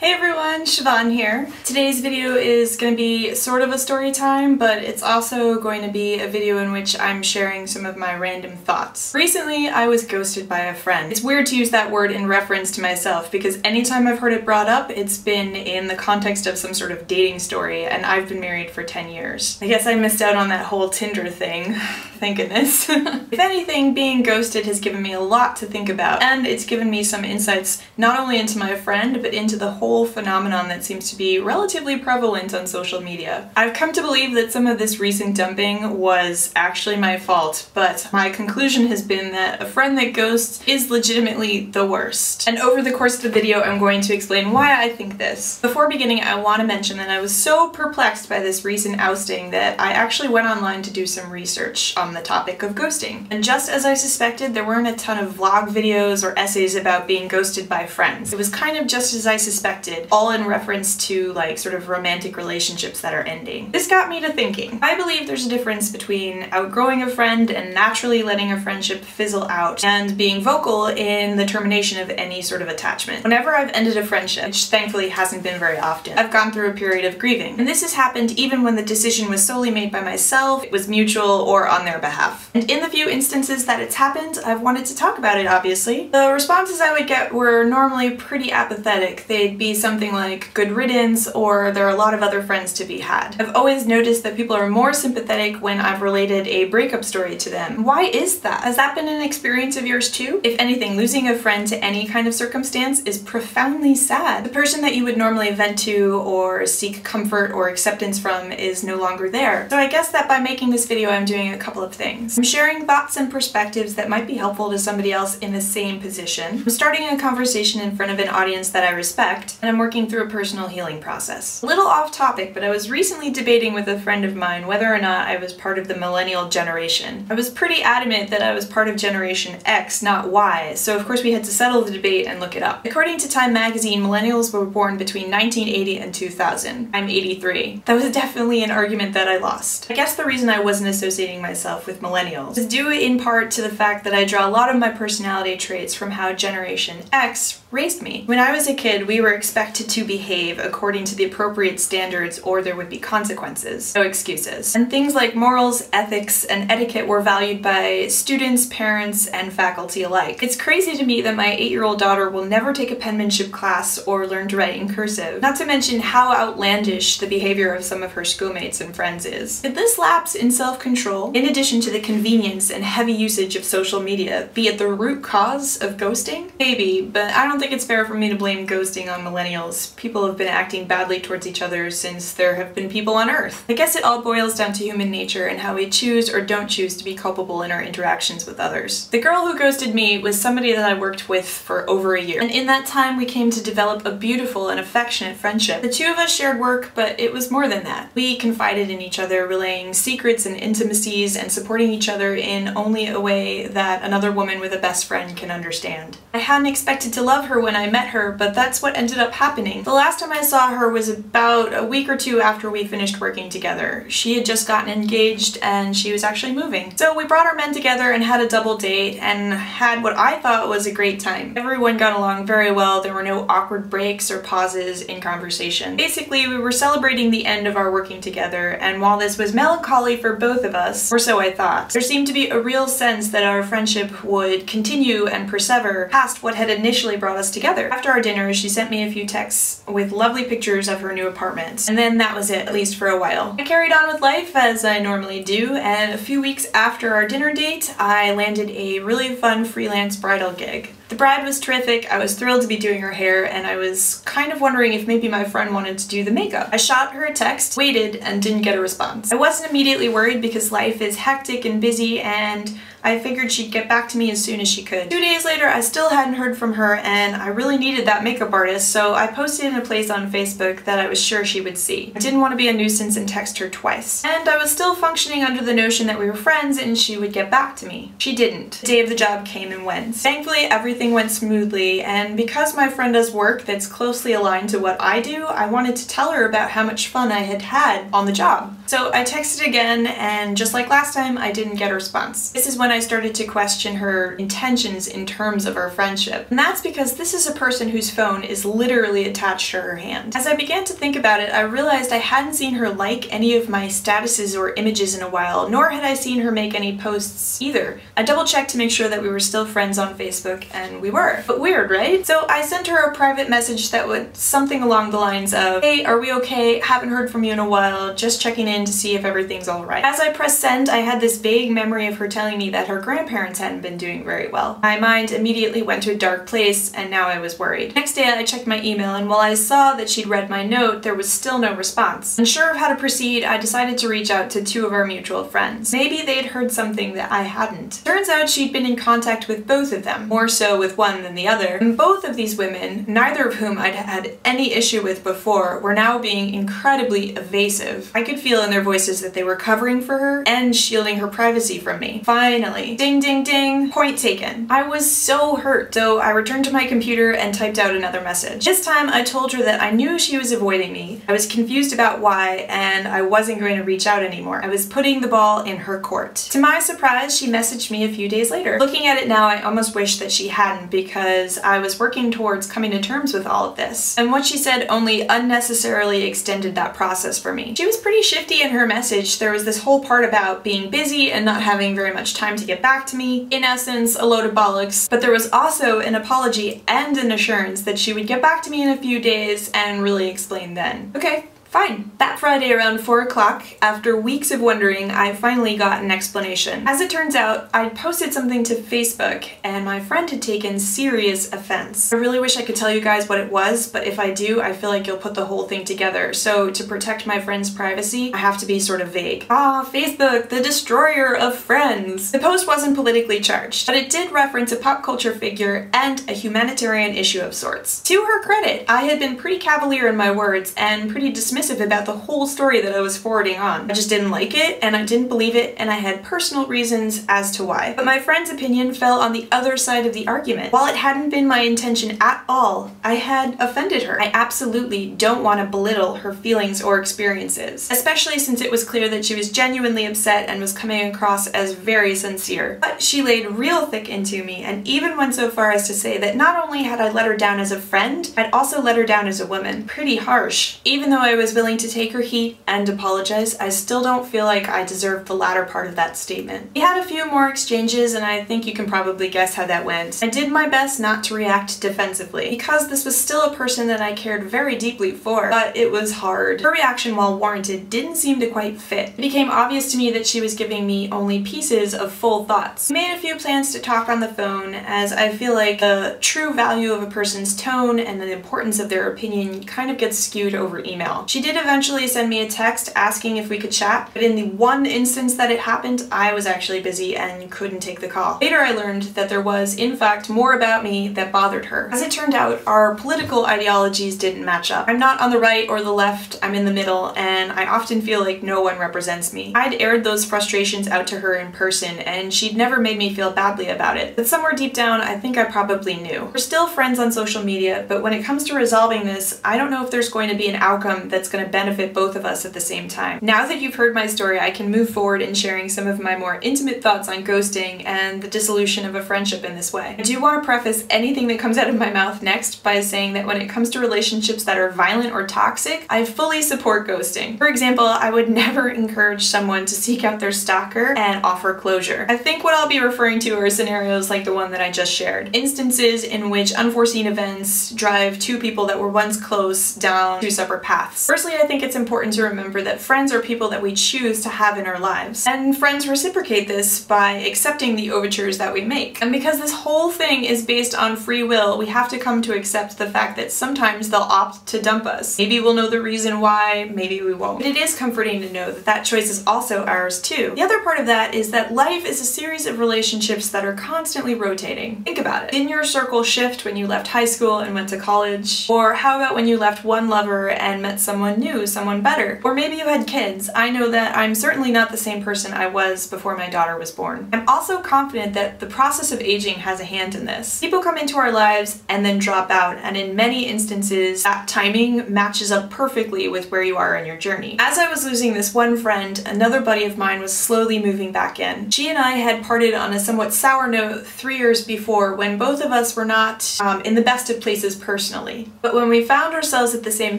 Hey everyone, Siobhan here. Today's video is going to be sort of a story time, but it's also going to be a video in which I'm sharing some of my random thoughts. Recently, I was ghosted by a friend. It's weird to use that word in reference to myself because anytime I've heard it brought up, it's been in the context of some sort of dating story, and I've been married for 10 years. I guess I missed out on that whole Tinder thing. Thank goodness. If anything, being ghosted has given me a lot to think about, and it's given me some insights not only into my friend, but into the whole phenomenon that seems to be relatively prevalent on social media. I've come to believe that some of this recent dumping was actually my fault, but my conclusion has been that a friend that ghosts is legitimately the worst. And over the course of the video, I'm going to explain why I think this. Before beginning, I want to mention that I was so perplexed by this recent ousting that I actually went online to do some research on the topic of ghosting. And just as I suspected, there weren't a ton of vlog videos or essays about being ghosted by friends. It was kind of just as I suspected, all in reference to like sort of romantic relationships that are ending. This got me to thinking. I believe there's a difference between outgrowing a friend and naturally letting a friendship fizzle out and being vocal in the termination of any sort of attachment. Whenever I've ended a friendship, which thankfully hasn't been very often, I've gone through a period of grieving. And this has happened even when the decision was solely made by myself, it was mutual, or on their behalf. And in the few instances that it's happened, I've wanted to talk about it, obviously. The responses I would get were normally pretty apathetic. They'd be something like good riddance or there are a lot of other friends to be had. I've always noticed that people are more sympathetic when I've related a breakup story to them. Why is that? Has that been an experience of yours too? If anything, losing a friend to any kind of circumstance is profoundly sad. The person that you would normally vent to or seek comfort or acceptance from is no longer there. So I guess that by making this video I'm doing a couple of things. I'm sharing thoughts and perspectives that might be helpful to somebody else in the same position. I'm starting a conversation in front of an audience that I respect, and I'm working through a personal healing process. A little off topic, but I was recently debating with a friend of mine whether or not I was part of the millennial generation. I was pretty adamant that I was part of Generation X, not Y, so of course we had to settle the debate and look it up. According to Time magazine, millennials were born between 1980 and 2000. I'm 83. That was definitely an argument that I lost. I guess the reason I wasn't associating myself with millennials is due in part to the fact that I draw a lot of my personality traits from how Generation X raised me. When I was a kid, we were expected to behave according to the appropriate standards or there would be consequences. No excuses. And things like morals, ethics, and etiquette were valued by students, parents, and faculty alike. It's crazy to me that my 8-year-old daughter will never take a penmanship class or learn to write in cursive, not to mention how outlandish the behavior of some of her schoolmates and friends is. Could this lapse in self-control, in addition to the convenience and heavy usage of social media, be at the root cause of ghosting? Maybe, but I don't think it's fair for me to blame ghosting on millennials. People have been acting badly towards each other since there have been people on Earth. I guess it all boils down to human nature and how we choose or don't choose to be culpable in our interactions with others. The girl who ghosted me was somebody that I worked with for over a year, and in that time we came to develop a beautiful and affectionate friendship. The two of us shared work, but it was more than that. We confided in each other, relaying secrets and intimacies and supporting each other in only a way that another woman with a best friend can understand. I hadn't expected to love her when I met her, but that's what ended up happening. The last time I saw her was about a week or two after we finished working together. She had just gotten engaged and she was actually moving. So we brought our men together and had a double date and had what I thought was a great time. Everyone got along very well. There were no awkward breaks or pauses in conversation. Basically, we were celebrating the end of our working together, and while this was melancholy for both of us, or so I thought, there seemed to be a real sense that our friendship would continue and persevere past what had initially brought us together. After our dinner, she sent me a few texts with lovely pictures of her new apartment, and then that was it, at least for a while. I carried on with life as I normally do, and a few weeks after our dinner date, I landed a really fun freelance bridal gig. The bride was terrific, I was thrilled to be doing her hair, and I was kind of wondering if maybe my friend wanted to do the makeup. I shot her a text, waited, and didn't get a response. I wasn't immediately worried because life is hectic and busy, and I figured she'd get back to me as soon as she could. 2 days later, I still hadn't heard from her, and I really needed that makeup artist, so I posted in a place on Facebook that I was sure she would see. I didn't want to be a nuisance and text her twice. And I was still functioning under the notion that we were friends and she would get back to me. She didn't. The day of the job came and went. Thankfully, everything everything went smoothly, and because my friend does work that's closely aligned to what I do, I wanted to tell her about how much fun I had had on the job. So I texted again, and just like last time, I didn't get a response. This is when I started to question her intentions in terms of our friendship. And that's because this is a person whose phone is literally attached to her hand. As I began to think about it, I realized I hadn't seen her like any of my statuses or images in a while, nor had I seen her make any posts either. I double-checked to make sure that we were still friends on Facebook, and we were. But weird, right? So I sent her a private message that was something along the lines of, "Hey, are we okay? Haven't heard from you in a while, just checking in to see if everything's alright." As I pressed send, I had this vague memory of her telling me that her grandparents hadn't been doing very well. My mind immediately went to a dark place, and now I was worried. Next day I checked my email, and while I saw that she'd read my note, there was still no response. Unsure of how to proceed, I decided to reach out to two of our mutual friends. Maybe they'd heard something that I hadn't. Turns out she'd been in contact with both of them, more so with one than the other, and both of these women, neither of whom I'd had any issue with before, were now being incredibly evasive. I could feel in their voices that they were covering for her and shielding her privacy from me. Finally, ding ding ding, point taken. I was so hurt, so I returned to my computer and typed out another message. This time I told her that I knew she was avoiding me, I was confused about why, and I wasn't going to reach out anymore. I was putting the ball in her court. To my surprise, she messaged me a few days later. Looking at it now, I almost wish that she hadn't, because I was working towards coming to terms with all of this. And what she said only unnecessarily extended that process for me. She was pretty shifty in her message. There was this whole part about being busy and not having very much time to get back to me. In essence, a load of bollocks. But there was also an apology and an assurance that she would get back to me in a few days and really explain then. Okay. Fine. That Friday around 4 o'clock, after weeks of wondering, I finally got an explanation. As it turns out, I'd posted something to Facebook, and my friend had taken serious offense. I really wish I could tell you guys what it was, but if I do, I feel like you'll put the whole thing together. So to protect my friend's privacy, I have to be sort of vague. Ah, Facebook, the destroyer of friends. The post wasn't politically charged, but it did reference a pop culture figure and a humanitarian issue of sorts. To her credit, I had been pretty cavalier in my words and pretty dismissive about the whole story that I was forwarding on. I just didn't like it, and I didn't believe it, and I had personal reasons as to why. But my friend's opinion fell on the other side of the argument. While it hadn't been my intention at all, I had offended her. I absolutely don't want to belittle her feelings or experiences, especially since it was clear that she was genuinely upset and was coming across as very sincere. But she laid real thick into me, and even went so far as to say that not only had I let her down as a friend, I'd also let her down as a woman. Pretty harsh. Even though I was willing to take her heat and apologize, I still don't feel like I deserved the latter part of that statement. We had a few more exchanges, and I think you can probably guess how that went. I did my best not to react defensively, because this was still a person that I cared very deeply for, but it was hard. Her reaction, while warranted, didn't seem to quite fit. It became obvious to me that she was giving me only pieces of full thoughts. We made a few plans to talk on the phone, as I feel like the true value of a person's tone and the importance of their opinion kind of gets skewed over email. She did eventually send me a text asking if we could chat, but in the one instance that it happened, I was actually busy and couldn't take the call. Later I learned that there was, in fact, more about me that bothered her. As it turned out, our political ideologies didn't match up. I'm not on the right or the left, I'm in the middle, and I often feel like no one represents me. I'd aired those frustrations out to her in person, and she'd never made me feel badly about it. But somewhere deep down, I think I probably knew. We're still friends on social media, but when it comes to resolving this, I don't know if there's going to be an outcome that's going to benefit both of us at the same time. Now that you've heard my story, I can move forward in sharing some of my more intimate thoughts on ghosting and the dissolution of a friendship in this way. I do want to preface anything that comes out of my mouth next by saying that when it comes to relationships that are violent or toxic, I fully support ghosting. For example, I would never encourage someone to seek out their stalker and offer closure. I think what I'll be referring to are scenarios like the one that I just shared. Instances in which unforeseen events drive two people that were once close down two separate paths. Firstly, I think it's important to remember that friends are people that we choose to have in our lives. And friends reciprocate this by accepting the overtures that we make. And because this whole thing is based on free will, we have to come to accept the fact that sometimes they'll opt to dump us. Maybe we'll know the reason why, maybe we won't. But it is comforting to know that that choice is also ours too. The other part of that is that life is a series of relationships that are constantly rotating. Think about it. Didn't your circle shift when you left high school and went to college? Or how about when you left one lover and met someone someone new, someone better. Or maybe you had kids. I know that I'm certainly not the same person I was before my daughter was born. I'm also confident that the process of aging has a hand in this. People come into our lives and then drop out, and in many instances, that timing matches up perfectly with where you are in your journey. As I was losing this one friend, another buddy of mine was slowly moving back in. She and I had parted on a somewhat sour note 3 years before when both of us were not in the best of places personally. But when we found ourselves at the same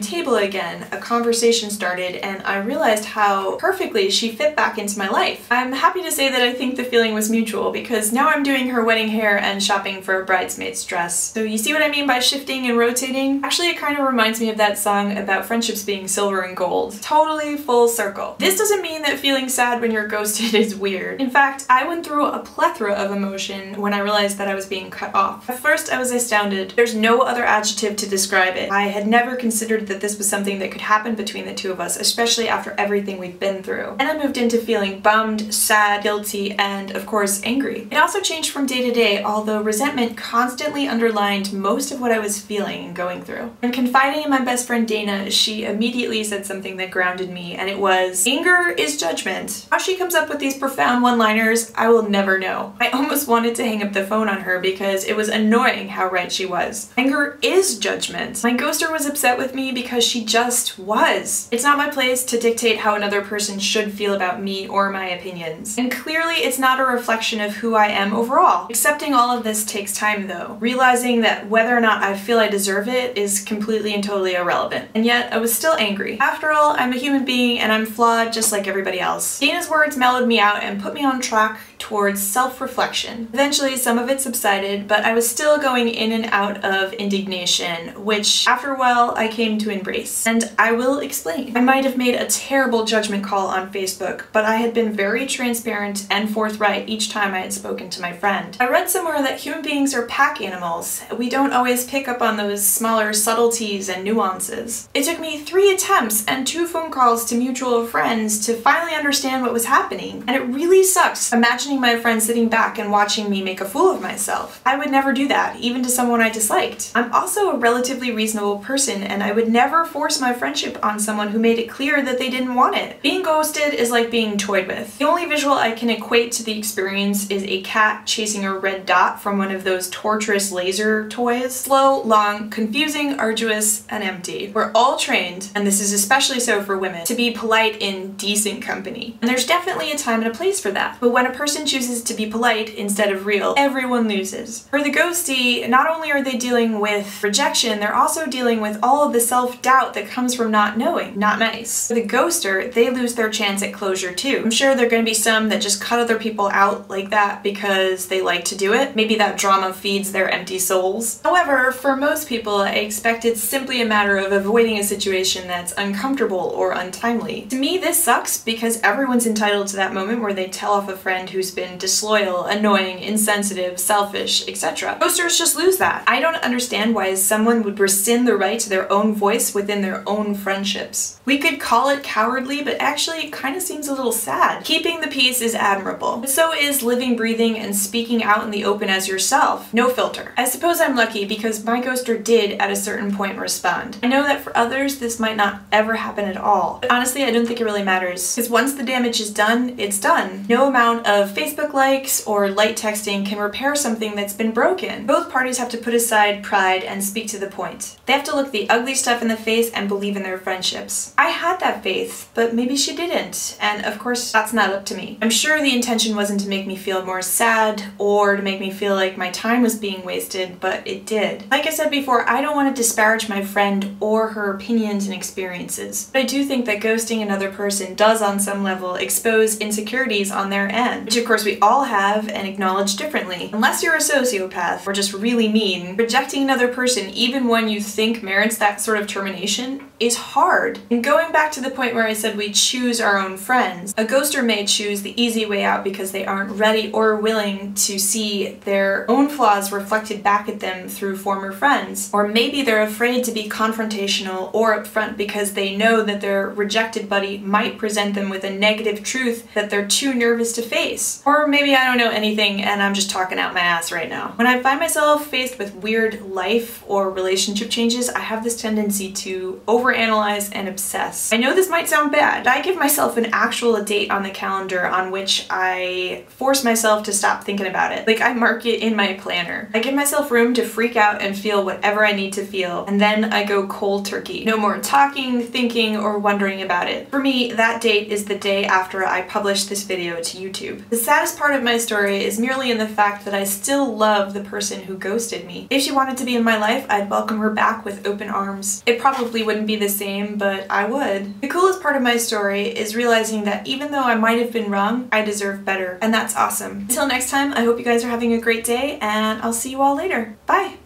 table again, a conversation started and I realized how perfectly she fit back into my life. I'm happy to say that I think the feeling was mutual because now I'm doing her wedding hair and shopping for a bridesmaid's dress. So you see what I mean by shifting and rotating? Actually, it kind of reminds me of that song about friendships being silver and gold. Totally full circle. This doesn't mean that feeling sad when you're ghosted is weird. In fact, I went through a plethora of emotion when I realized that I was being cut off. At first, I was astounded. There's no other adjective to describe it. I had never considered that this was something that could happen between the two of us, especially after everything we've been through. And I moved into feeling bummed, sad, guilty, and of course angry. It also changed from day to day, although resentment constantly underlined most of what I was feeling and going through. When confiding in my best friend Dana, she immediately said something that grounded me, and it was, "Anger is judgment." How she comes up with these profound one-liners, I will never know. I almost wanted to hang up the phone on her because it was annoying how right she was. Anger is judgment. My ghoster was upset with me because she just was. It's not my place to dictate how another person should feel about me or my opinions. And clearly it's not a reflection of who I am overall. Accepting all of this takes time though. Realizing that whether or not I feel I deserve it is completely and totally irrelevant. And yet I was still angry. After all, I'm a human being and I'm flawed just like everybody else. Dana's words mellowed me out and put me on track towards self-reflection. Eventually some of it subsided, but I was still going in and out of indignation, which after a while I came to embrace. And I will explain. I might have made a terrible judgment call on Facebook, but I had been very transparent and forthright each time I had spoken to my friend. I read somewhere that human beings are pack animals. We don't always pick up on those smaller subtleties and nuances. It took me 3 attempts and 2 phone calls to mutual friends to finally understand what was happening, and it really sucks imagining my friend sitting back and watching me make a fool of myself. I would never do that, even to someone I disliked. I'm also a relatively reasonable person, and I would never force my friendship on someone who made it clear that they didn't want it. Being ghosted is like being toyed with. The only visual I can equate to the experience is a cat chasing a red dot from one of those torturous laser toys. Slow, long, confusing, arduous, and empty. We're all trained, and this is especially so for women, to be polite in decent company. And there's definitely a time and a place for that. But when a person chooses to be polite instead of real, everyone loses. For the ghostie, not only are they dealing with rejection, they're also dealing with all of the self-doubt that comes from not knowing. Not nice. For the ghoster, they lose their chance at closure too. I'm sure there are going to be some that just cut other people out like that because they like to do it. Maybe that drama feeds their empty souls. However, for most people, I expect it's simply a matter of avoiding a situation that's uncomfortable or untimely. To me, this sucks because everyone's entitled to that moment where they tell off a friend who's been disloyal, annoying, insensitive, selfish, etc. Ghosters just lose that. I don't understand why someone would rescind the right to their own voice within their own friendships. We could call it cowardly, but actually it kind of seems a little sad. Keeping the peace is admirable, but so is living, breathing, and speaking out in the open as yourself. No filter. I suppose I'm lucky because my ghoster did at a certain point respond. I know that for others this might not ever happen at all, but honestly I don't think it really matters, because once the damage is done, it's done. No amount of Facebook likes or light texting can repair something that's been broken. Both parties have to put aside pride and speak to the point. They have to look the ugly stuff in the face and believe in their friendships. I had that faith, but maybe she didn't, and of course that's not up to me. I'm sure the intention wasn't to make me feel more sad or to make me feel like my time was being wasted, but it did. Like I said before, I don't want to disparage my friend or her opinions and experiences, but I do think that ghosting another person does on some level expose insecurities on their end, which of course we all have and acknowledge differently. Unless you're a sociopath or just really mean, rejecting another person even when you think merits that sort of termination is hard. And going back to the point where I said we choose our own friends, a ghoster may choose the easy way out because they aren't ready or willing to see their own flaws reflected back at them through former friends. Or maybe they're afraid to be confrontational or upfront because they know that their rejected buddy might present them with a negative truth that they're too nervous to face. Or maybe I don't know anything and I'm just talking out my ass right now. When I find myself faced with weird life or relationship changes, I have this tendency to overanalyze overanalyze and obsess. I know this might sound bad, but I give myself an actual date on the calendar on which I force myself to stop thinking about it. Like, I mark it in my planner. I give myself room to freak out and feel whatever I need to feel, and then I go cold turkey. No more talking, thinking, or wondering about it. For me, that date is the day after I publish this video to YouTube. The saddest part of my story is merely in the fact that I still love the person who ghosted me. If she wanted to be in my life, I'd welcome her back with open arms. It probably wouldn't be the same, but I would. The coolest part of my story is realizing that even though I might have been wrong, I deserve better, and that's awesome. Until next time, I hope you guys are having a great day, and I'll see you all later. Bye!